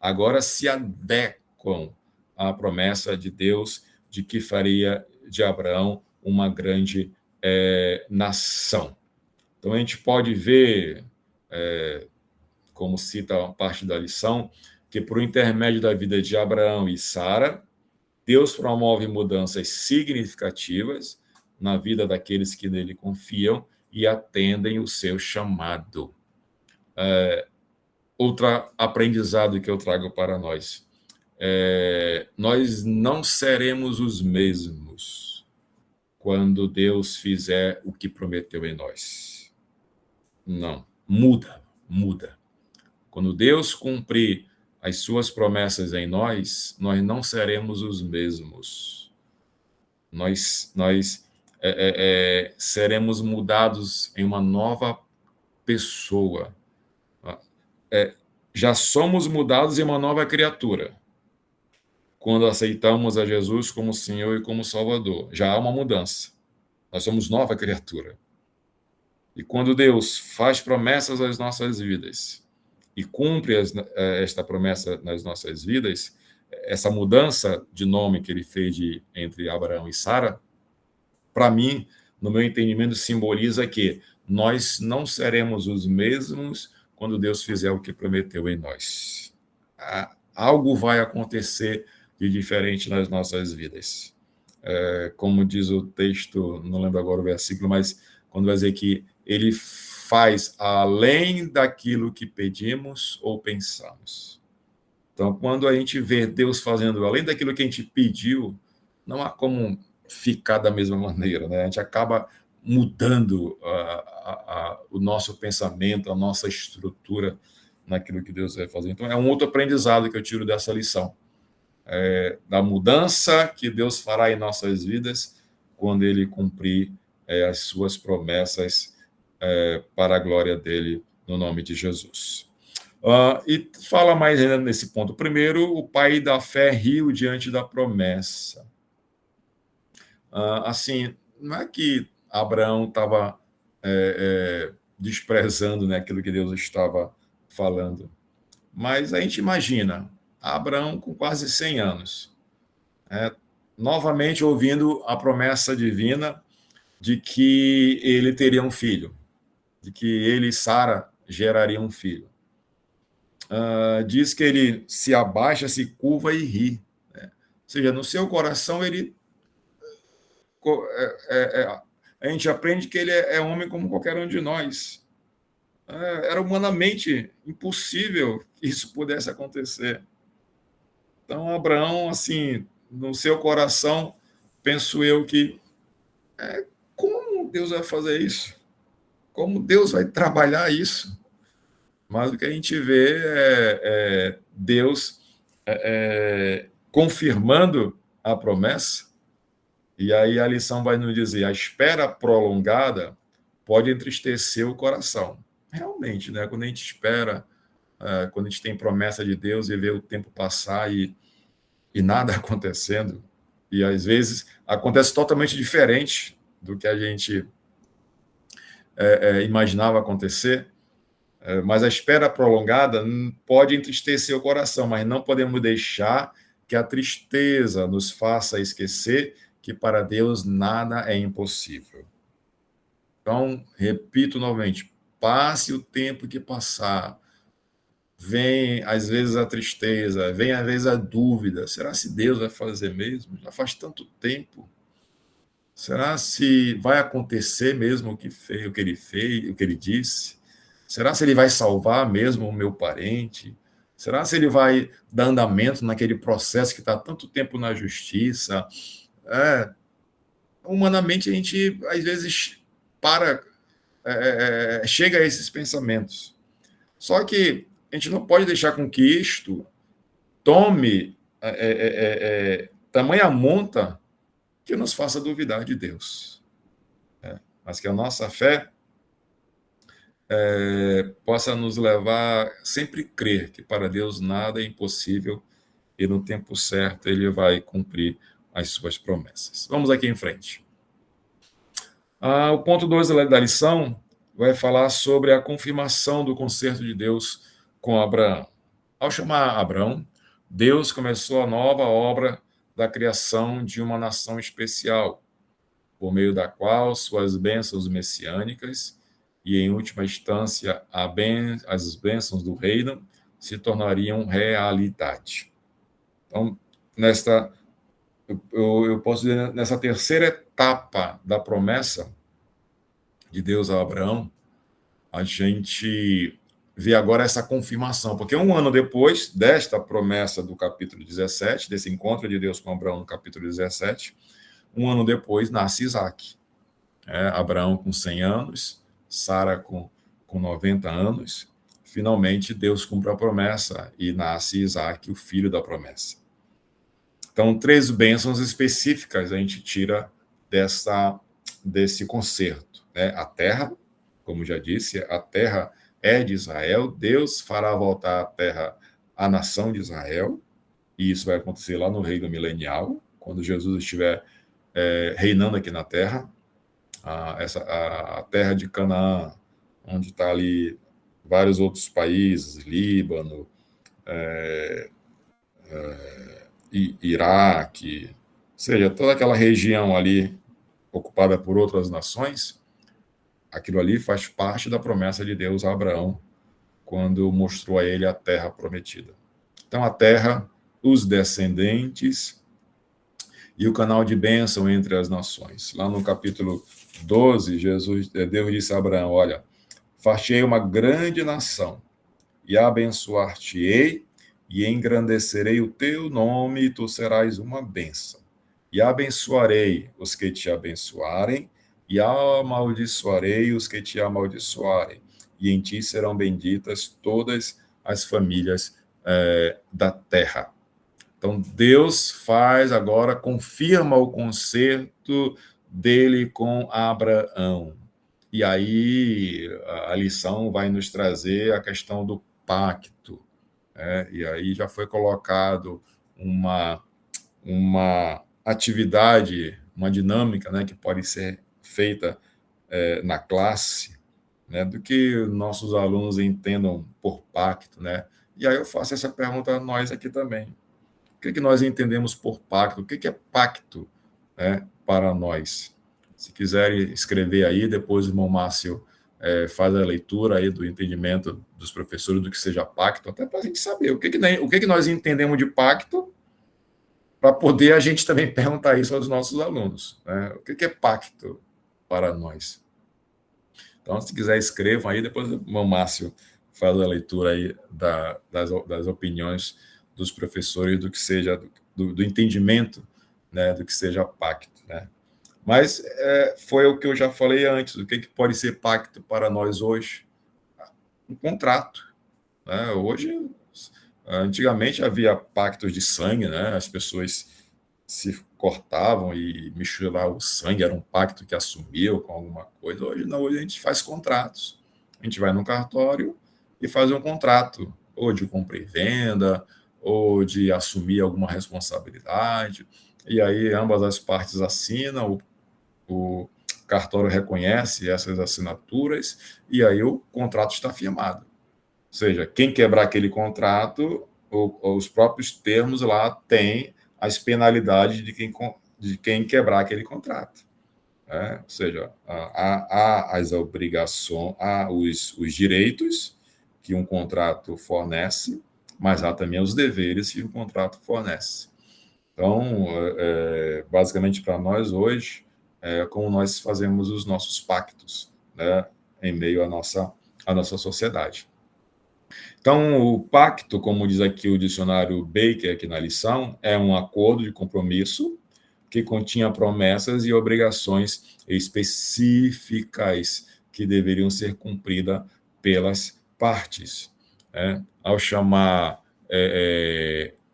E: agora se adequam à promessa de Deus de que faria de Abraão uma grande nação. Então, a gente pode ver, como cita uma parte da lição, que por intermédio da vida de Abraão e Sara, Deus promove mudanças significativas na vida daqueles que nele confiam e atendem o seu chamado. Outro aprendizado que eu trago para nós. Nós não seremos os mesmos quando Deus fizer o que prometeu em nós. Não, muda. Quando Deus cumprir as suas promessas em nós não seremos os mesmos. Nós seremos mudados em uma nova pessoa. Já somos mudados em uma nova criatura. Quando aceitamos a Jesus como Senhor e como Salvador, já há uma mudança. Nós somos nova criatura. E quando Deus faz promessas às nossas vidas e cumpre esta promessa nas nossas vidas, essa mudança de nome que ele fez entre Abraão e Sara, para mim, no meu entendimento, simboliza que nós não seremos os mesmos quando Deus fizer o que prometeu em nós. Algo vai acontecer de diferente nas nossas vidas. Como diz o texto, não lembro agora o versículo, mas quando vai dizer que ele faz além daquilo que pedimos ou pensamos. Então, quando a gente vê Deus fazendo além daquilo que a gente pediu, não há como ficar da mesma maneira, né? A gente acaba mudando o nosso pensamento, a nossa estrutura naquilo que Deus vai fazer. Então, é um outro aprendizado que eu tiro dessa lição, da mudança que Deus fará em nossas vidas quando Ele cumprir as suas promessas para a glória dele, no nome de Jesus. E fala mais ainda nesse ponto. Primeiro, o pai da fé riu diante da promessa. Assim, não é que Abraão estava desprezando, né, aquilo que Deus estava falando, mas a gente imagina Abraão com quase 100 anos, novamente ouvindo a promessa divina de que ele teria um filho, de que ele e Sara gerariam um filho. Diz que ele se abaixa, se curva e ri, né? Ou seja, no seu coração ele a gente aprende que ele é homem como qualquer um de nós. Era humanamente impossível que isso pudesse acontecer. Então, Abraão, assim, no seu coração, penso eu que como Deus vai fazer isso? Como Deus vai trabalhar isso? Mas o que a gente vê é Deus confirmando a promessa. E aí a lição vai nos dizer: a espera prolongada pode entristecer o coração. Realmente, né? Quando a gente espera, quando a gente tem promessa de Deus e vê o tempo passar e nada acontecendo, e às vezes acontece totalmente diferente do que a gente imaginava acontecer, mas a espera prolongada pode entristecer o coração, mas não podemos deixar que a tristeza nos faça esquecer que para Deus nada é impossível. Então, repito novamente, passe o tempo que passar, vem às vezes a tristeza, vem às vezes a dúvida, será se Deus vai fazer mesmo? Já faz tanto tempo. Será se vai acontecer mesmo o que ele fez, o que ele disse? Será se ele vai salvar mesmo o meu parente? Será se ele vai dar andamento naquele processo que está há tanto tempo na justiça? Humanamente, a gente, às vezes, chega a esses pensamentos. Só que a gente não pode deixar com que isto tome tamanha monta que nos faça duvidar de Deus. Mas que a nossa fé possa nos levar sempre a crer que para Deus nada é impossível e no tempo certo Ele vai cumprir as suas promessas. Vamos aqui em frente. O ponto 2 da lição vai falar sobre a confirmação do concerto de Deus com Abraão. Ao chamar Abraão, Deus começou a nova obra da criação de uma nação especial, por meio da qual suas bênçãos messiânicas e, em última instância, as bênçãos do reino se tornariam realidade. Então, eu posso dizer, nessa terceira etapa da promessa de Deus a Abraão, a gente vê agora essa confirmação, porque um ano depois desta promessa do capítulo 17, desse encontro de Deus com Abraão no capítulo 17, um ano depois nasce Isaac. Abraão com 100 anos, Sara com 90 anos, finalmente Deus cumpre a promessa e nasce Isaac, o filho da promessa. Então, 3 bênçãos específicas a gente tira desse concerto. A terra, como já disse, a terra é de Israel, Deus fará voltar à terra a nação de Israel, e isso vai acontecer lá no reino milenial, quando Jesus estiver reinando aqui na terra, a terra de Canaã, onde está ali vários outros países, Líbano, Iraque, ou seja, toda aquela região ali ocupada por outras nações, aquilo ali faz parte da promessa de Deus a Abraão, quando mostrou a ele a terra prometida. Então, a terra, os descendentes e o canal de bênção entre as nações. Lá no capítulo 12, Deus disse a Abraão: olha, far-te-ei uma grande nação, e abençoar-te-ei, e engrandecerei o teu nome, e tu serás uma bênção. E abençoarei os que te abençoarem, e amaldiçoarei os que te amaldiçoarem. E em ti serão benditas todas as famílias da terra. Então, Deus faz agora, confirma o concerto dele com Abraão. E aí a lição vai nos trazer a questão do pacto. E aí já foi colocado uma atividade, uma dinâmica, né, que pode ser feita na classe, né, do que nossos alunos entendam por pacto, né? E aí eu faço essa pergunta a nós aqui também. O que nós entendemos por pacto? O que é pacto, né, para nós? Se quiserem escrever aí, depois o irmão Márcio faz a leitura aí do entendimento dos professores do que seja pacto, até para a gente saber o que nós entendemos de pacto, para poder a gente também perguntar isso aos nossos alunos, né? O que é pacto para nós? Então, se quiser, escrevam aí, depois o irmão Márcio faz a leitura aí das opiniões dos professores do que seja, do entendimento, né, do que seja pacto, né? Mas foi o que eu já falei antes, o que pode ser pacto para nós hoje? Um contrato, né? Hoje, antigamente havia pactos de sangue, né? As pessoas se cortavam e misturavam o sangue, era um pacto que assumiu com alguma coisa. Hoje não, hoje a gente faz contratos. A gente vai no cartório e faz um contrato, ou de compra e venda, ou de assumir alguma responsabilidade, e aí ambas as partes assinam, o cartório reconhece essas assinaturas, e aí o contrato está firmado. Ou seja, quem quebrar aquele contrato, os próprios termos lá têm as penalidades de quem quebrar aquele contrato. Ou seja, há as obrigações, há os direitos que um contrato fornece, mas há também os deveres que um contrato fornece. Então, basicamente, para nós hoje, como nós fazemos os nossos pactos, né, em meio à nossa sociedade. Então, o pacto, como diz aqui o dicionário Baker, aqui na lição, é um acordo de compromisso que continha promessas e obrigações específicas que deveriam ser cumpridas pelas partes. Ao chamar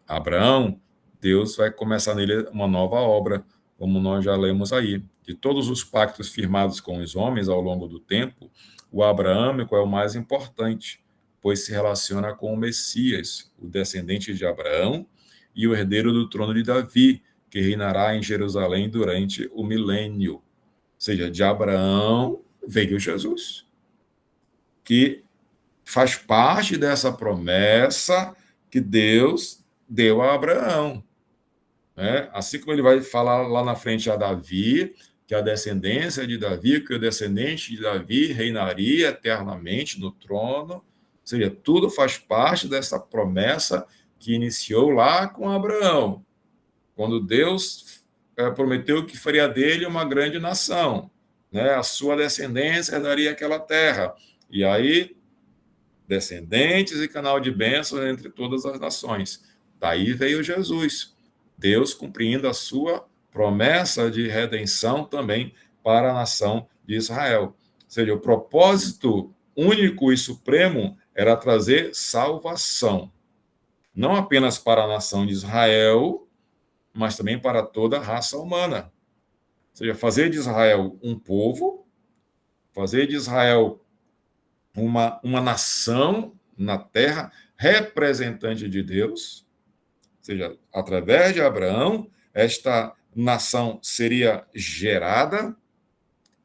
E: Abraão, Deus vai começar nele uma nova obra, como nós já lemos aí. De todos os pactos firmados com os homens ao longo do tempo, o abraâmico é o mais importante, pois se relaciona com o Messias, o descendente de Abraão e o herdeiro do trono de Davi, que reinará em Jerusalém durante o milênio. Ou seja, de Abraão veio Jesus, que faz parte dessa promessa que Deus deu a Abraão. Assim como ele vai falar lá na frente a Davi, que a descendência de Davi, que o descendente de Davi reinaria eternamente no trono. Ou seja, tudo faz parte dessa promessa que iniciou lá com Abraão, quando Deus prometeu que faria dele uma grande nação, né? A sua descendência daria aquela terra. E aí, descendentes e canal de bênçãos entre todas as nações. Daí veio Jesus, Deus cumprindo a sua promessa de redenção também para a nação de Israel. Ou seja, o propósito único e supremo era trazer salvação, não apenas para a nação de Israel, mas também para toda a raça humana. Ou seja, fazer de Israel um povo, fazer de Israel uma nação na terra, representante de Deus. Ou seja, através de Abraão, esta nação seria gerada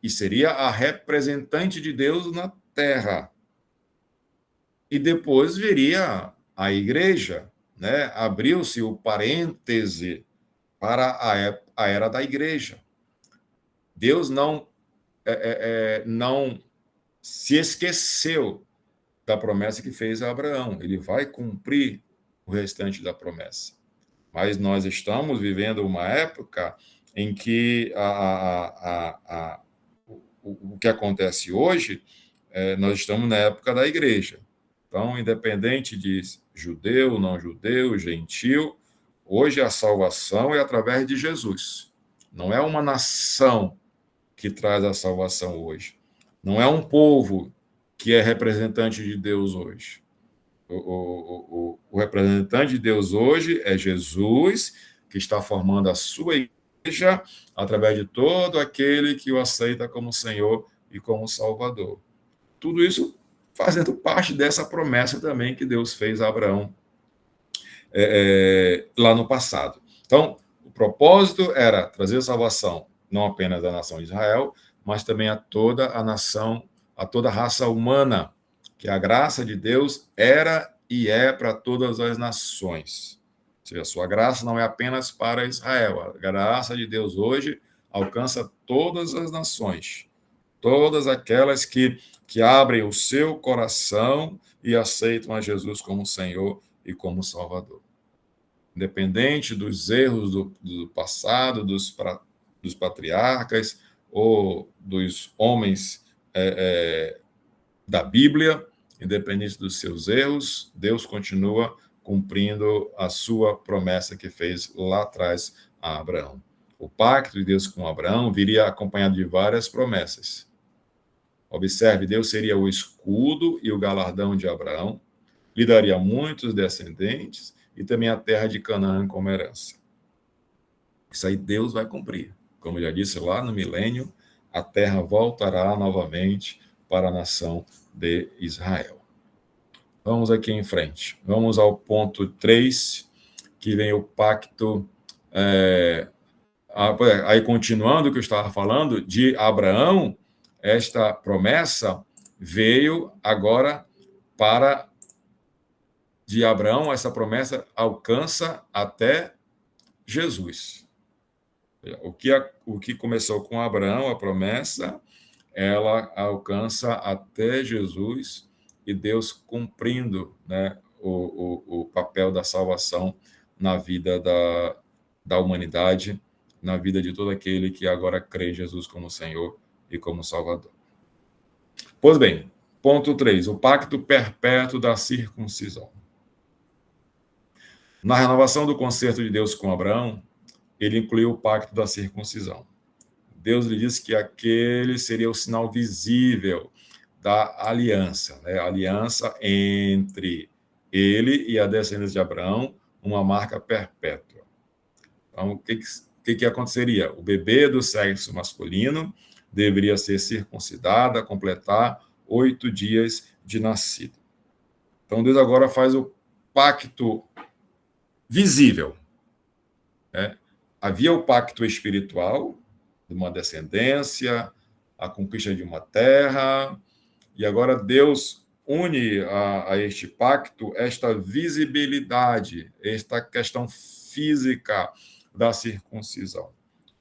E: e seria a representante de Deus na terra. E depois viria a igreja, né? Abriu-se o parêntese para a era da igreja. Deus não se esqueceu da promessa que fez a Abraão. Ele vai cumprir o restante da promessa. Mas nós estamos vivendo uma época em que o que acontece hoje nós estamos na época da igreja. Então, independente de judeu, não judeu, gentil, hoje a salvação é através de Jesus. Não é uma nação que traz a salvação hoje. Não é um povo que é representante de Deus hoje. O representante de Deus hoje é Jesus, que está formando a sua igreja através de todo aquele que o aceita como Senhor e como Salvador. Tudo isso fazendo parte dessa promessa também que Deus fez a Abraão lá no passado. Então, o propósito era trazer salvação não apenas à nação de Israel, mas também a toda a nação, a toda a raça humana, que a graça de Deus era e é para todas as nações. Ou seja, a sua graça não é apenas para Israel. A graça de Deus hoje alcança todas as nações, todas aquelas que abrem o seu coração e aceitam a Jesus como Senhor e como Salvador. Independente dos erros do passado, dos patriarcas ou dos homens da Bíblia, independente dos seus erros, Deus continua cumprindo a sua promessa que fez lá atrás a Abraão. O pacto de Deus com Abraão viria acompanhado de várias promessas. Observe, Deus seria o escudo e o galardão de Abraão, lhe daria muitos descendentes e também a terra de Canaã como herança. Isso aí Deus vai cumprir. Como eu já disse lá no milênio, a terra voltará novamente para a nação de Israel. Vamos aqui em frente. Vamos ao ponto 3, que vem o pacto. Aí, continuando o que eu estava falando, de Abraão, esta promessa veio agora para. De Abraão, essa promessa alcança até Jesus. O que começou com Abraão, a promessa, ela alcança até Jesus e Deus cumprindo, né, o papel da salvação na vida da humanidade, na vida de todo aquele que agora crê em Jesus como Senhor e como Salvador. Pois bem, ponto 3, o pacto perpétuo da circuncisão. Na renovação do concerto de Deus com Abraão, ele incluiu o pacto da circuncisão. Deus lhe disse que aquele seria o sinal visível da aliança, né? A aliança entre ele e a descendência de Abraão, uma marca perpétua. Então, o que aconteceria? O bebê do sexo masculino deveria ser circuncidado a completar 8 dias de nascido. Então, Deus agora faz o pacto visível. Né? Havia o pacto espiritual, de uma descendência, a conquista de uma terra, e agora Deus une a este pacto esta visibilidade, esta questão física da circuncisão.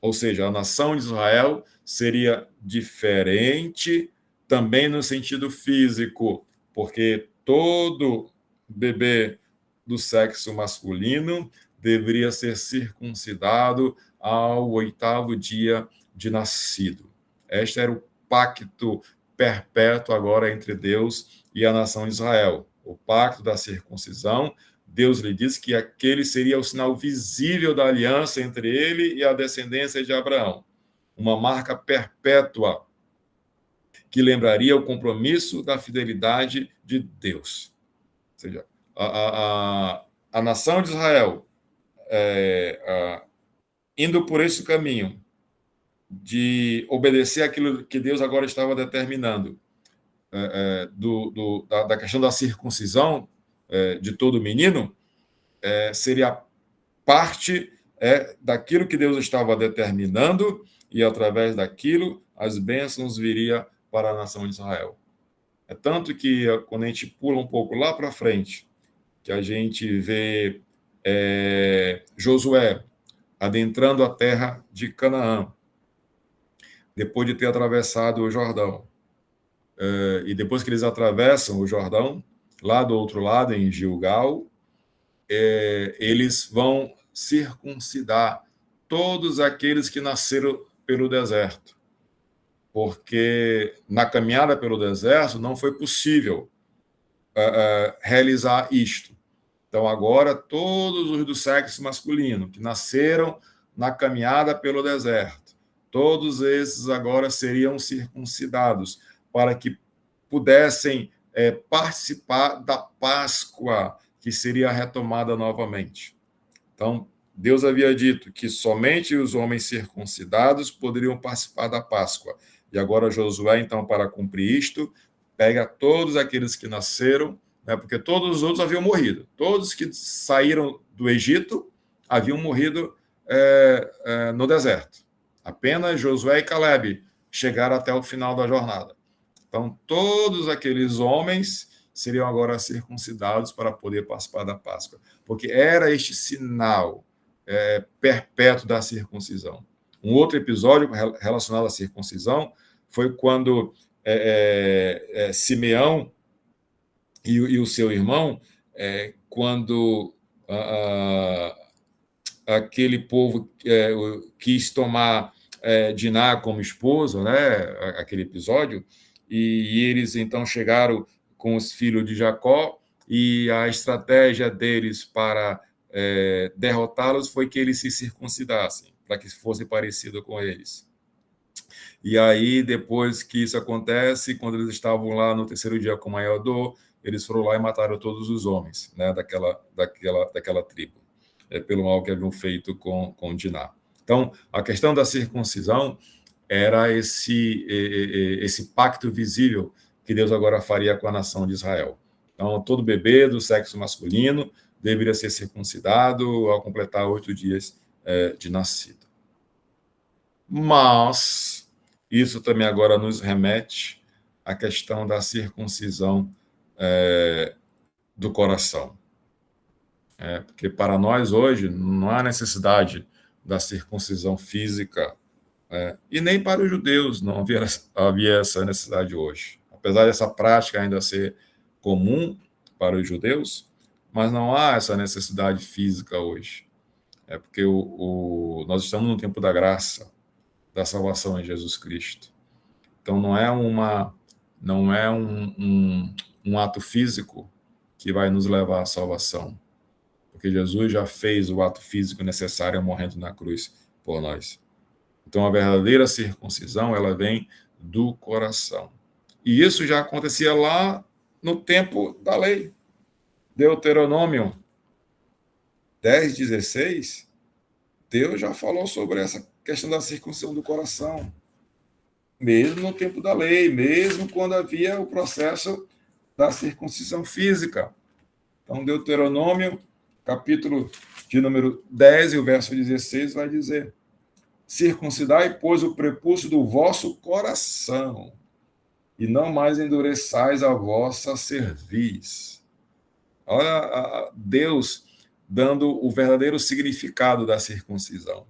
E: Ou seja, a nação de Israel seria diferente também no sentido físico, porque todo bebê do sexo masculino deveria ser circuncidado ao 8º dia de nascido. Este era o pacto perpétuo agora entre Deus e a nação de Israel. O pacto da circuncisão, Deus lhe disse que aquele seria o sinal visível da aliança entre ele e a descendência de Abraão. Uma marca perpétua que lembraria o compromisso da fidelidade de Deus. Ou seja, a nação de Israel indo por esse caminho de obedecer aquilo que Deus agora estava determinando, da questão da circuncisão de todo menino, seria parte daquilo que Deus estava determinando, e através daquilo as bênçãos viriam para a nação de Israel. É tanto que, quando a gente pula um pouco lá para frente, que a gente vê Josué adentrando a terra de Canaã, depois de ter atravessado o Jordão. E depois que eles atravessam o Jordão, lá do outro lado, em Gilgal, eles vão circuncidar todos aqueles que nasceram pelo deserto. porque na caminhada pelo deserto não foi possível realizar isto. Então, agora, todos os do sexo masculino que nasceram na caminhada pelo deserto, todos esses agora seriam circuncidados para que pudessem participar da Páscoa, que seria retomada novamente. Então, Deus havia dito que somente os homens circuncidados poderiam participar da Páscoa. E agora Josué, então, para cumprir isto, pega todos aqueles que nasceram, né, porque todos os outros haviam morrido. Todos que saíram do Egito haviam morrido no deserto. Apenas Josué e Calebe chegaram até o final da jornada. Então, todos aqueles homens seriam agora circuncidados para poder participar da Páscoa, porque era este sinal perpétuo da circuncisão. Um outro episódio relacionado à circuncisão foi quando Simeão e o seu irmão, quando aquele povo quis tomar Diná como esposa, né, aquele episódio, e eles então chegaram com os filhos de Jacó, e a estratégia deles para derrotá-los foi que eles se circuncidassem, para que fosse parecido com eles. E aí, depois que isso acontece, quando eles estavam lá no terceiro dia com maior dor, eles foram lá e mataram todos os homens, né, daquela tribo, pelo mal que haviam feito com Diná. Então, a questão da circuncisão era esse pacto visível que Deus agora faria com a nação de Israel. Então, todo bebê do sexo masculino deveria ser circuncidado ao completar 8 dias de nascido. Mas isso também agora nos remete à questão da circuncisão do coração. Porque para nós hoje não há necessidade da circuncisão física, e nem para os judeus não havia essa necessidade hoje. Apesar dessa prática ainda ser comum para os judeus, mas não há essa necessidade física hoje. Porque nós estamos no tempo da graça, da salvação em Jesus Cristo. Então não é um ato físico que vai nos levar à salvação, porque Jesus já fez o ato físico necessário morrendo na cruz por nós. Então a verdadeira circuncisão, ela vem do coração. E isso já acontecia lá no tempo da lei. Deuteronômio 10:16, Deus já falou sobre essa questão da circuncisão do coração. Mesmo no tempo da lei, mesmo quando havia o processo da circuncisão física. Então, Deuteronômio, capítulo de número 10, e o verso 16 vai dizer: circuncidai, pois, o prepúcio do vosso coração, e não mais endureçais a vossa cerviz. Olha Deus dando o verdadeiro significado da circuncisão,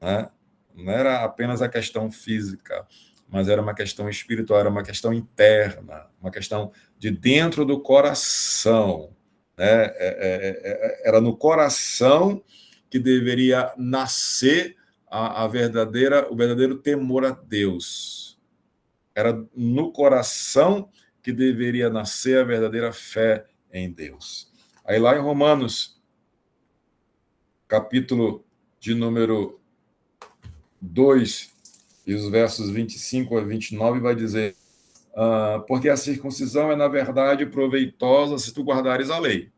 E: né? Não era apenas a questão física, mas era uma questão espiritual, era uma questão interna, uma questão de dentro do coração, né? Era no coração que deveria nascer o verdadeiro temor a Deus. Era no coração que deveria nascer a verdadeira fé em Deus. Aí lá em Romanos, capítulo de número 2, e os versos 25 a 29, vai dizer: porque a circuncisão é, na verdade, proveitosa se tu guardares a lei.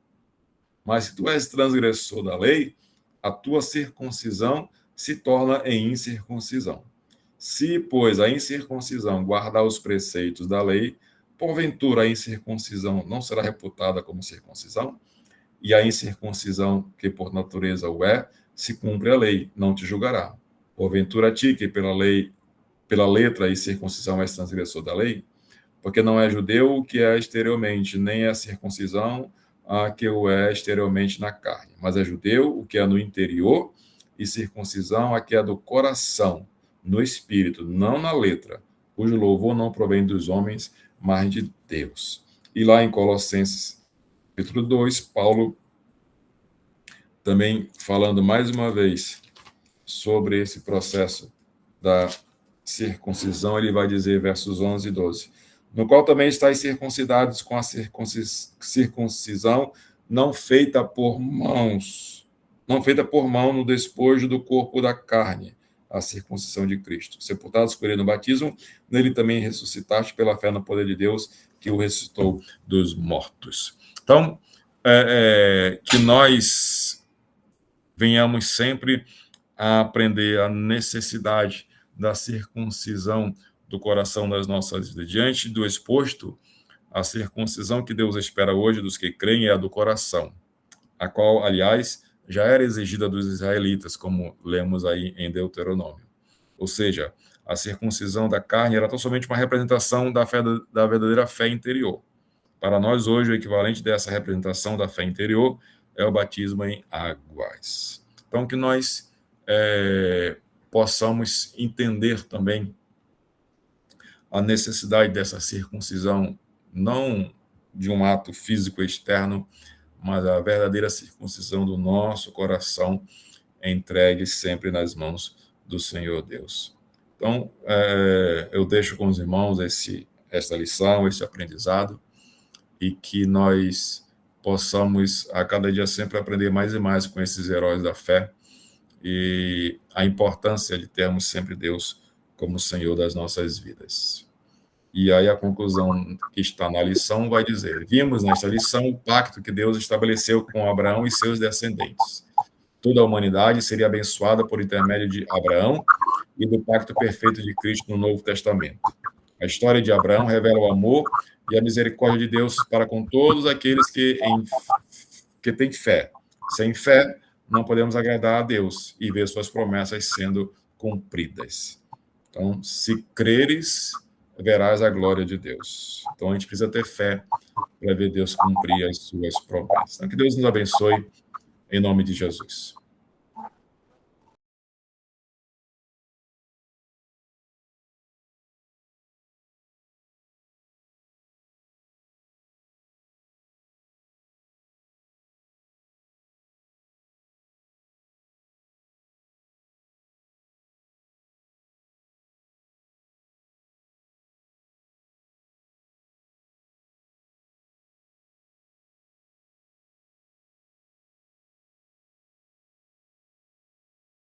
E: Mas se tu és transgressor da lei, a tua circuncisão se torna em incircuncisão. Se, pois, a incircuncisão guardar os preceitos da lei, porventura a incircuncisão não será reputada como circuncisão? E a incircuncisão, que por natureza o é, se cumpre a lei, não te julgará. Porventura a ti, que pela letra e circuncisão és transgressor da lei? Porque não é judeu o que é exteriormente, nem é circuncisão a que o é exteriormente na carne, mas é judeu o que é no interior, e circuncisão a que é do coração, no espírito, não na letra, cujo louvor não provém dos homens, mas de Deus. E lá em Colossenses, capítulo 2, Paulo também falando mais uma vez sobre esse processo da circuncisão, ele vai dizer, versos 11 e 12, no qual também estáis circuncidados com a circuncisão não feita por mãos, não feita por mão no despojo do corpo da carne, a circuncisão de Cristo. Sepultados com ele no batismo, nele também ressuscitaste pela fé no poder de Deus, que o ressuscitou dos mortos. Então, que nós venhamos sempre a aprender a necessidade da circuncisão do coração das nossas vidas. Diante do exposto, a circuncisão que Deus espera hoje dos que creem é a do coração, a qual, aliás, já era exigida dos israelitas, como lemos aí em Deuteronômio. Ou seja, a circuncisão da carne era somente uma representação da fé, da verdadeira fé interior. Para nós, hoje, o equivalente dessa representação da fé interior é o batismo em águas. Então, que nós possamos entender também a necessidade dessa circuncisão, não de um ato físico externo, mas a verdadeira circuncisão do nosso coração entregue sempre nas mãos do Senhor Deus. Então, eu deixo com os irmãos esta lição, esse aprendizado, e que nós possamos, a cada dia, sempre aprender mais e mais com esses heróis da fé, e a importância de termos sempre Deus como Senhor das nossas vidas. E aí a conclusão que está na lição vai dizer: vimos nesta lição o pacto que Deus estabeleceu com Abraão e seus descendentes. Toda a humanidade seria abençoada por intermédio de Abraão e do pacto perfeito de Cristo no Novo Testamento. A história de Abraão revela o amor e a misericórdia de Deus para com todos aqueles que têm fé. Sem fé, não podemos agradar a Deus e ver suas promessas sendo cumpridas. Então, se creres, verás a glória de Deus. Então, a gente precisa ter fé para ver Deus cumprir as suas promessas. Então, que Deus nos abençoe, em nome de Jesus.